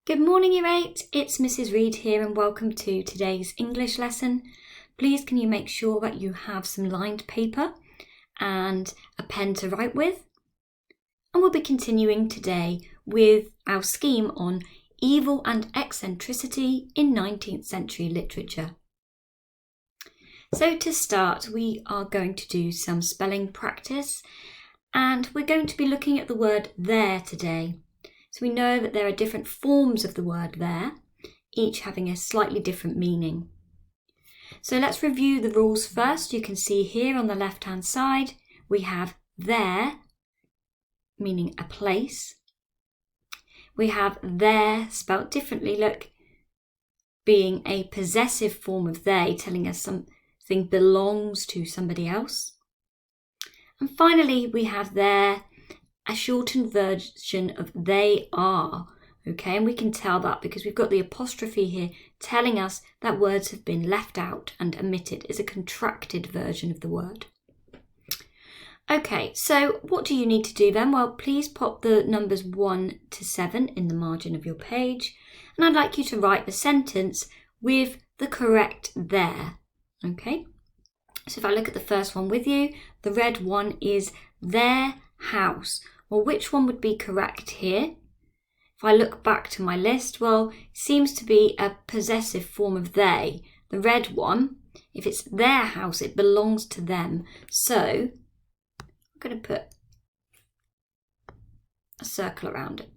Good morning, Year 8. It's Mrs. Reed here and welcome to today's English lesson. Please can you make sure that you have some lined paper and a pen to write with? And we'll be continuing today with our scheme on evil and eccentricity in 19th century literature. So to start, we are going to do some spelling practice and we're going to be looking at the word there today. So we know that there are different forms of the word there, each having a slightly different meaning. So let's review the rules first. You can see here on the left-hand side, we have there, meaning a place. We have there, spelt differently, look, being a possessive form of they, telling us something belongs to somebody else. And finally, we have there, a shortened version of they are, okay, and we can tell that because we've got the apostrophe here telling us that words have been left out and omitted. It's a contracted version of the word. Okay, so what do you need to do then? Well, please pop the numbers 1 to 7 in the margin of your page, and I'd like you to write the sentence with the correct there, okay? So if I look at the first one with you, the red one is their house. Well, which one would be correct here? If I look back to my list, well, it seems to be a possessive form of they. The red one, if it's their house, it belongs to them. So I'm going to put a circle around it.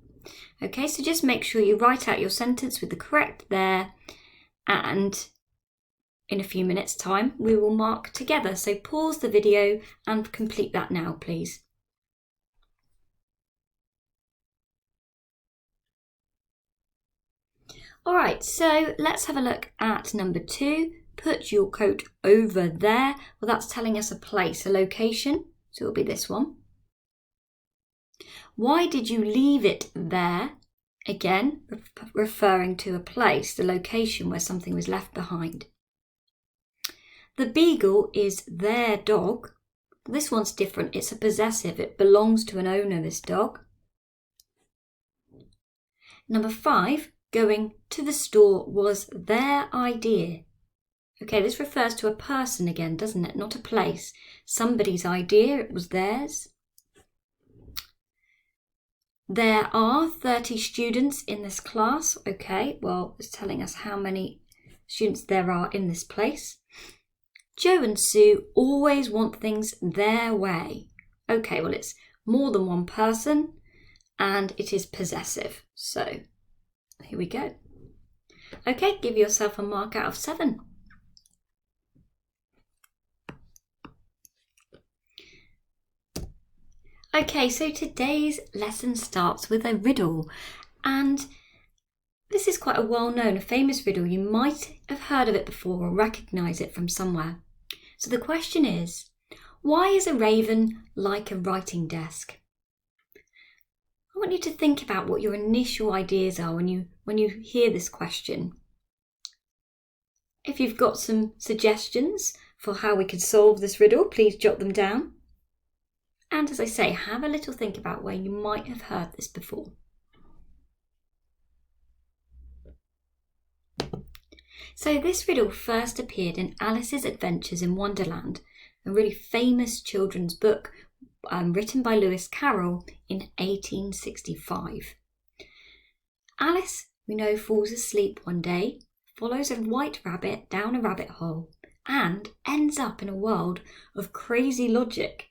Okay, so just make sure you write out your sentence with the correct there, and in a few minutes' time, we will mark together. So pause the video and complete that now, please. All right, so let's have a look at number 2. Put your coat over there. Well, that's telling us a place, a location. So it'll be this one. Why did you leave it there? Again, referring to a place, the location where something was left behind. The beagle is their dog. This one's different. It's a possessive. It belongs to an owner, this dog. Number 5. Going to the store was their idea. Okay, this refers to a person again, doesn't it? Not a place. Somebody's idea, it was theirs. There are 30 students in this class. Okay, well, it's telling us how many students there are in this place. Joe and Sue always want things their way. Okay, well, it's more than one person and it is possessive. So here we go. Okay, give yourself a mark out of 7. Okay, so today's lesson starts with a riddle, and this is quite a well-known, a famous riddle. You might have heard of it before or recognise it from somewhere. So the question is, why is a raven like a writing desk? I want you to think about what your initial ideas are when you hear this question. If you've got some suggestions for how we could solve this riddle, please jot them down. And as I say, have a little think about where you might have heard this before. So this riddle first appeared in Alice's Adventures in Wonderland, a really famous children's book written by Lewis Carroll in 1865. Alice, we know, falls asleep one day, follows a white rabbit down a rabbit hole, and ends up in a world of crazy logic,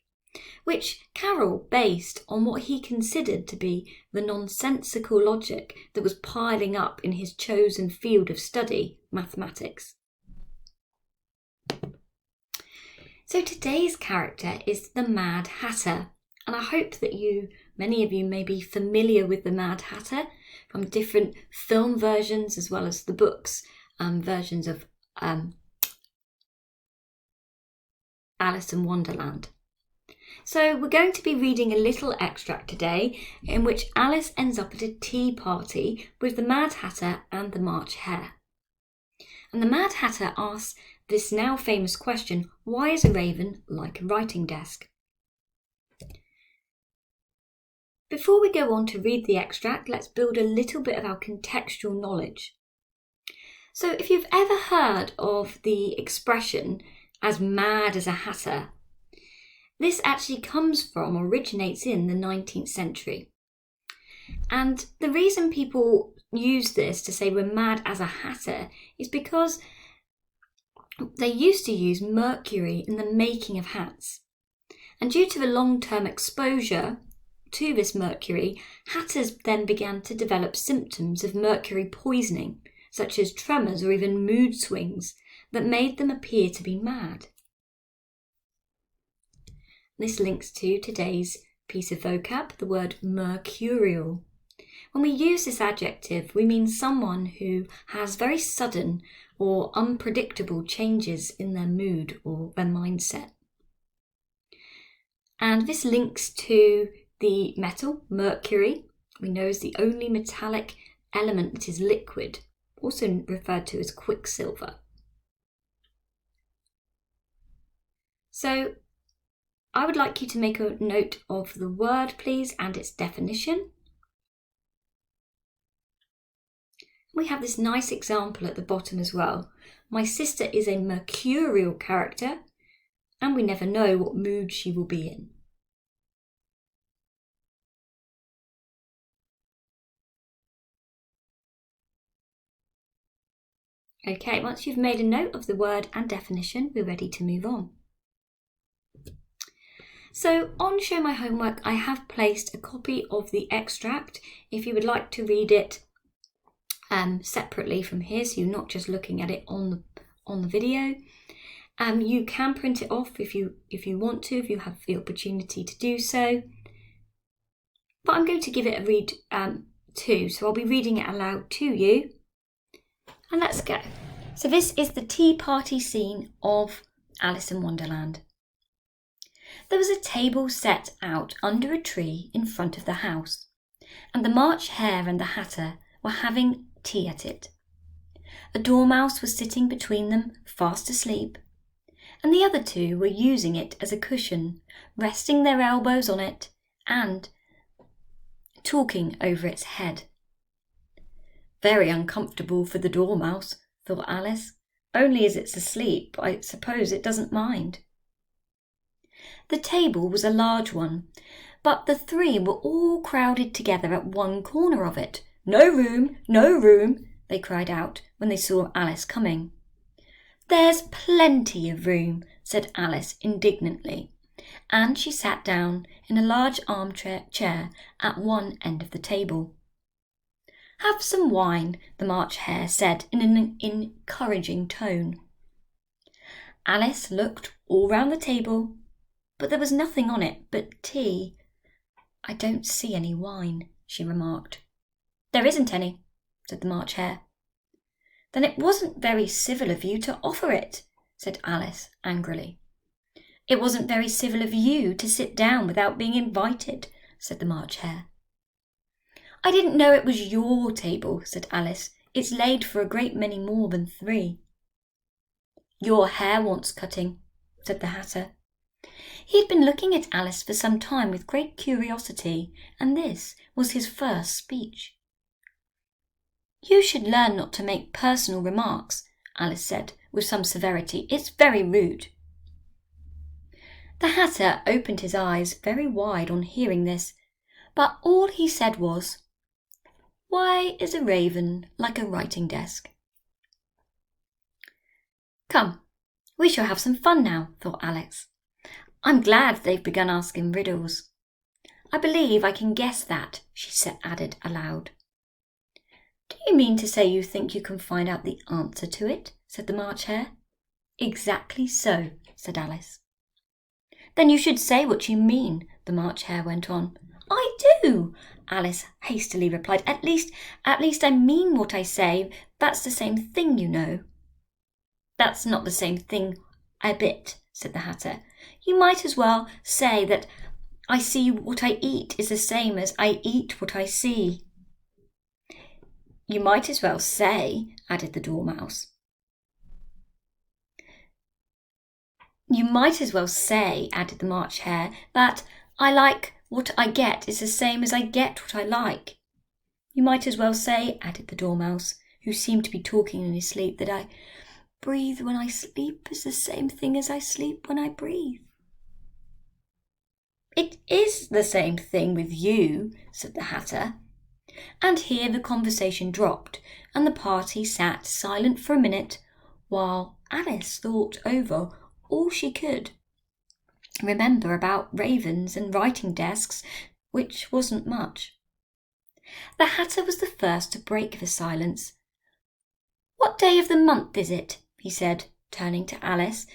which Carroll based on what he considered to be the nonsensical logic that was piling up in his chosen field of study, mathematics. So today's character is the Mad Hatter, and I hope that many of you may be familiar with the Mad Hatter from different film versions as well as the books versions of Alice in Wonderland. So we're going to be reading a little extract today in which Alice ends up at a tea party with the Mad Hatter and the March Hare. And the Mad Hatter asks this now famous question, why is a raven like a writing desk? Before we go on to read the extract, let's build a little bit of our contextual knowledge. So if you've ever heard of the expression as mad as a hatter, this actually originates in the 19th century. And the reason people use this to say we're mad as a hatter is because they used to use mercury in the making of hats. And due to the long-term exposure to this mercury, hatters then began to develop symptoms of mercury poisoning, such as tremors or even mood swings, that made them appear to be mad. This links to today's piece of vocab, the word mercurial. When we use this adjective, we mean someone who has very sudden or unpredictable changes in their mood or their mindset. And this links to the metal, mercury, we know is the only metallic element that is liquid, also referred to as quicksilver. So I would like you to make a note of the word, please, and its definition. We have this nice example at the bottom as well. My sister is a mercurial character, and we never know what mood she will be in. Okay, once you've made a note of the word and definition, we're ready to move on. So on Show My Homework, I have placed a copy of the extract if you would like to read it separately from here, so you're not just looking at it on the video. You can print it off if you want to, if you have the opportunity to do so. But I'm going to give it a read too, so I'll be reading it aloud to you. And let's go. So this is the tea party scene of Alice in Wonderland. There was a table set out under a tree in front of the house, and the March Hare and the Hatter were having tea at it. A dormouse was sitting between them, fast asleep, and the other two were using it as a cushion, resting their elbows on it and talking over its head. Very uncomfortable for the dormouse, thought Alice. Only as it's asleep, I suppose it doesn't mind. The table was a large one, but the three were all crowded together at one corner of it. No room, no room, they cried out when they saw Alice coming. There's plenty of room, said Alice indignantly, and she sat down in a large armchair at one end of the table. Have some wine, the March Hare said in an encouraging tone. Alice looked all round the table, but there was nothing on it but tea. I don't see any wine, she remarked. There isn't any, said the March Hare. Then it wasn't very civil of you to offer it, said Alice angrily. It wasn't very civil of you to sit down without being invited, said the March Hare. I didn't know it was your table, said Alice. It's laid for a great many more than 3. Your hair wants cutting, said the Hatter. He had been looking at Alice for some time with great curiosity, and this was his first speech. You should learn not to make personal remarks, Alice said with some severity. It's very rude. The Hatter opened his eyes very wide on hearing this, but all he said was, Why is a raven like a writing desk? Come, we shall have some fun now, thought Alice. I'm glad they've begun asking riddles. I believe I can guess that, she added aloud. Do you mean to say you think you can find out the answer to it? Said the March Hare. Exactly so, said Alice. Then you should say what you mean, the March Hare went on. I do, Alice hastily replied. At least I mean what I say. That's the same thing, you know. That's not the same thing a bit, said the Hatter. You might as well say that I see what I eat is the same as I eat what I see. You might as well say, added the Dormouse. You might as well say, added the March Hare, that I like What I get is the same as I get what I like. You might as well say, added the Dormouse, who seemed to be talking in his sleep, that I breathe when I sleep is the same thing as I sleep when I breathe. It is the same thing with you, said the Hatter. And here the conversation dropped, and the party sat silent for a minute, while Alice thought over all she could remember about ravens and writing desks, which wasn't much. The Hatter was the first to break the silence. What day of the month is it? He said, turning to Alice.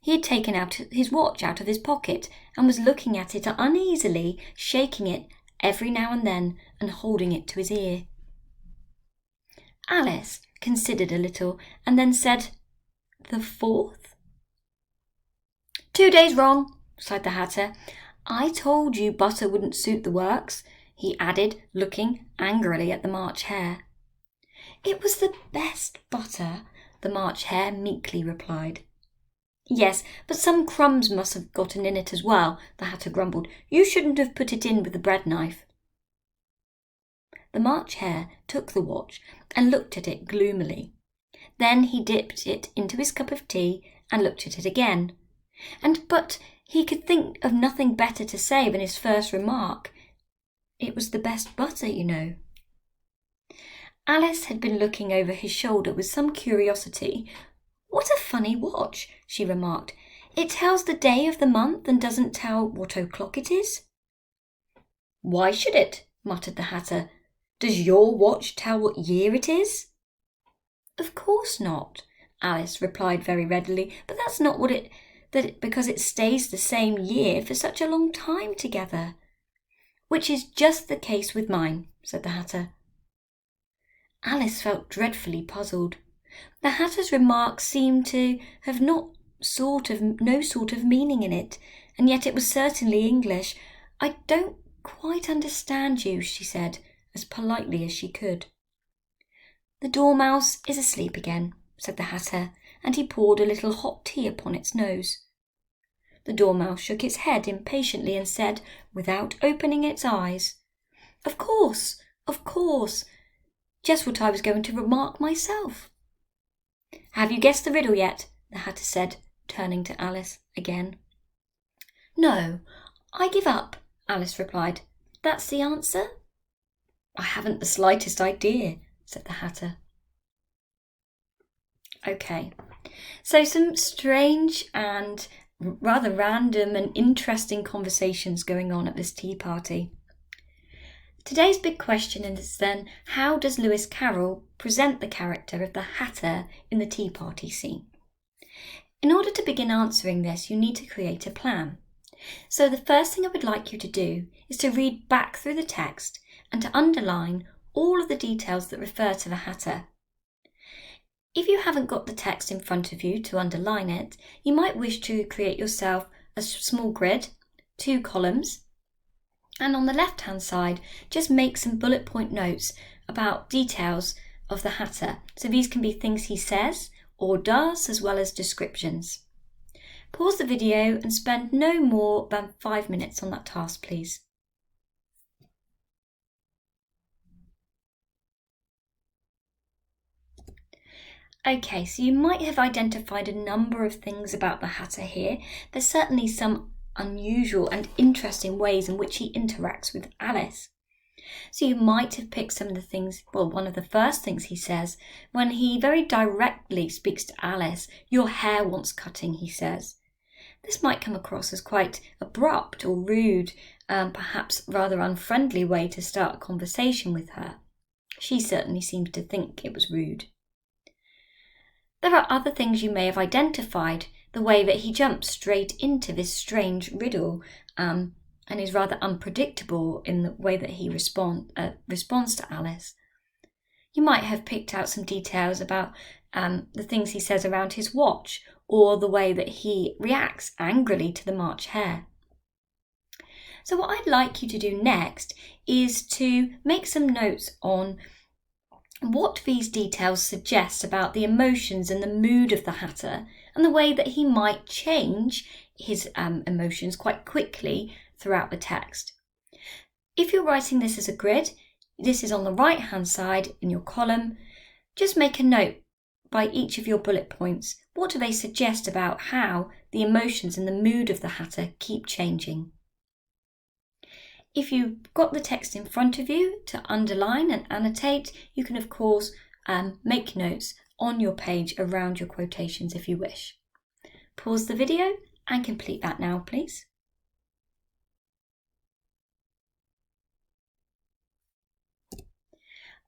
He had taken out his watch out of his pocket and was looking at it uneasily, shaking it every now and then and holding it to his ear. Alice considered a little and then said, "The 4th?" "2 days wrong," sighed the Hatter. "I told you butter wouldn't suit the works," he added, looking angrily at the March Hare. "It was the best butter," the March Hare meekly replied. "Yes, but some crumbs must have gotten in it as well," the Hatter grumbled. "You shouldn't have put it in with the bread knife." The March Hare took the watch and looked at it gloomily. Then he dipped it into his cup of tea and looked at it again. But he could think of nothing better to say than his first remark. It was the best butter, you know. Alice had been looking over his shoulder with some curiosity. "What a funny watch," she remarked. "It tells the day of the month and doesn't tell what o'clock it is." "Why should it?" muttered the Hatter. "Does your watch tell what year it is?" "Of course not," Alice replied very readily, "but that's not what because it stays the same year for such a long time together." "Which is just the case with mine," said the Hatter. Alice felt dreadfully puzzled. The Hatter's remark seemed to have no sort of meaning in it, and yet it was certainly English. "I don't quite understand you," she said, as politely as she could. "The Dormouse is asleep again," said the Hatter, and he poured a little hot tea upon its nose. The Dormouse shook its head impatiently and said, without opening its eyes, Of course, just what I was going to remark myself." "Have you guessed the riddle yet?" the Hatter said, turning to Alice again. "No, I give up," Alice replied. "That's the answer?" "I haven't the slightest idea," said the Hatter. Okay, so some strange and rather random and interesting conversations going on at this tea party. Today's big question is then, how does Lewis Carroll present the character of the Hatter in the tea party scene? In order to begin answering this, you need to create a plan. So the first thing I would like you to do is to read back through the text and to underline all of the details that refer to the Hatter. If you haven't got the text in front of you to underline it, you might wish to create yourself a small grid, 2 columns, and on the left-hand side, just make some bullet point notes about details of the Hatter. So these can be things he says or does, as well as descriptions. Pause the video and spend no more than 5 minutes on that task, please. Okay, so you might have identified a number of things about the Hatter here. There's certainly some unusual and interesting ways in which he interacts with Alice. So you might have picked some of the things, one of the first things he says, when he very directly speaks to Alice. "Your hair wants cutting," he says. This might come across as quite abrupt or rude, perhaps rather unfriendly way to start a conversation with her. She certainly seems to think it was rude. There are other things you may have identified, the way that he jumps straight into this strange riddle and is rather unpredictable in the way that he responds to Alice. You might have picked out some details about the things he says around his watch, or the way that he reacts angrily to the March Hare. So what I'd like you to do next is to make some notes on what these details suggest about the emotions and the mood of the Hatter, and the way that he might change his emotions quite quickly throughout the text. If you're writing this as a grid, this is on the right hand side in your column. Just make a note by each of your bullet points. What do they suggest about how the emotions and the mood of the Hatter keep changing? If you've got the text in front of you to underline and annotate, you can of course make notes on your page around your quotations if you wish. Pause the video and complete that now, please.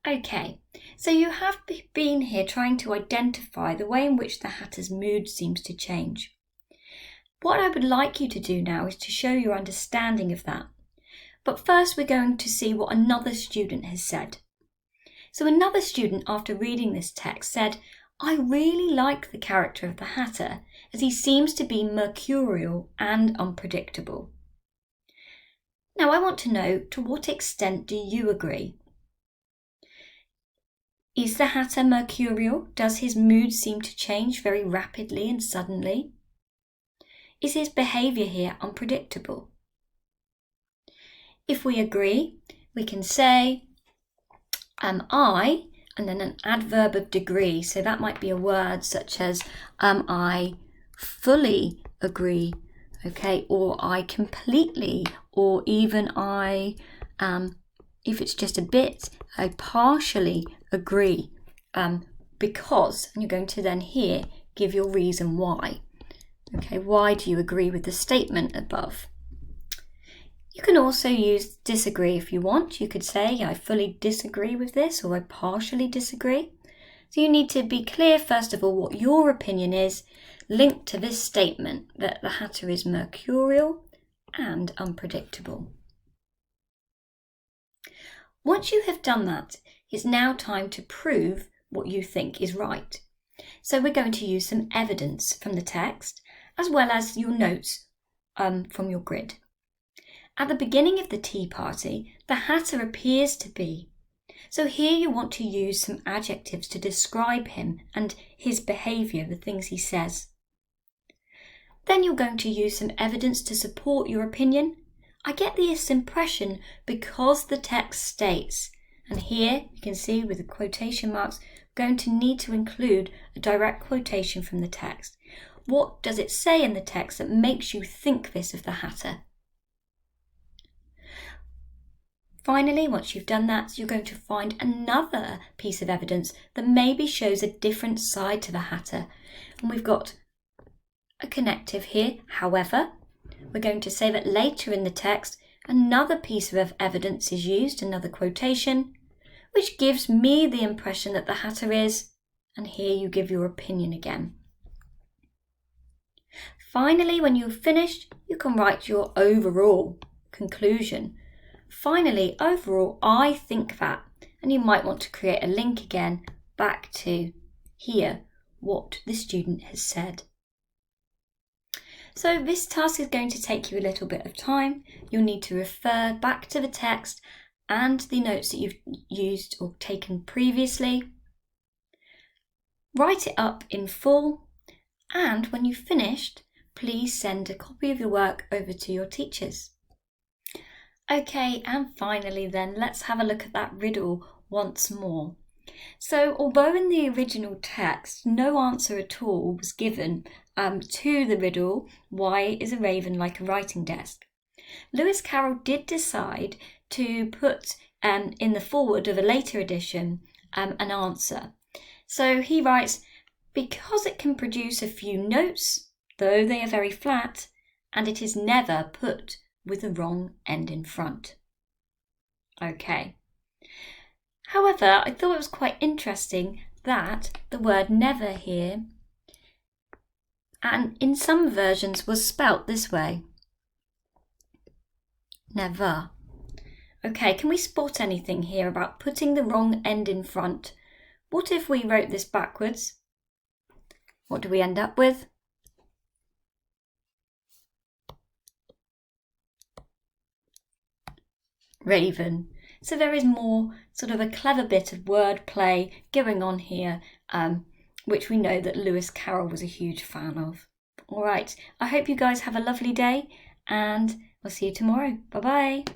Okay, so you have been here trying to identify the way in which the Hatter's mood seems to change. What I would like you to do now is to show your understanding of that. But first we're going to see what another student has said. So another student, after reading this text, said, "I really like the character of the Hatter as he seems to be mercurial and unpredictable." Now I want to know, to what extent do you agree? Is the Hatter mercurial? Does his mood seem to change very rapidly and suddenly? Is his behaviour here unpredictable? If we agree, we can say, I, and then an adverb of degree. So that might be a word such as, I fully agree, okay, or I completely, or even I, if it's just a bit, I partially agree, because, and you're going to then here give your reason why. Okay, why do you agree with the statement above? You can also use disagree if you want. You could say, I fully disagree with this, or I partially disagree. So you need to be clear, first of all, what your opinion is linked to this statement that the Hatter is mercurial and unpredictable. Once you have done that, it's now time to prove what you think is right. So we're going to use some evidence from the text, as well as your notes from your grid. At the beginning of the tea party, the Hatter appears to be. So here you want to use some adjectives to describe him and his behaviour, the things he says. Then you're going to use some evidence to support your opinion. I get this impression because the text states, and here you can see with the quotation marks, we're going to need to include a direct quotation from the text. What does it say in the text that makes you think this of the Hatter? Finally, once you've done that, you're going to find another piece of evidence that maybe shows a different side to the Hatter. And we've got a connective here. However, we're going to say that later in the text, another piece of evidence is used, another quotation, which gives me the impression that the Hatter is, and here you give your opinion again. Finally, when you've finished, you can write your overall conclusion. Finally, overall, I think that, and you might want to create a link again back to here, what the student has said. So this task is going to take you a little bit of time. You'll need to refer back to the text and the notes that you've used or taken previously. Write it up in full, and when you've finished, please send a copy of your work over to your teachers. Okay, and finally then, let's have a look at that riddle once more. So, although in the original text no answer at all was given to the riddle, why is a raven like a writing desk? Lewis Carroll did decide to put in the foreword of a later edition an answer. So he writes, because it can produce a few notes, though they are very flat, and it is never put with the wrong end in front. Okay. However, I thought it was quite interesting that the word never here, and in some versions, was spelt this way. Never. Okay, can we spot anything here about putting the wrong end in front? What if we wrote this backwards? What do we end up with? Raven. So there is more sort of a clever bit of word play going on here, which we know that Lewis Carroll was a huge fan of. All right, I hope you guys have a lovely day, and I'll see you tomorrow. Bye bye.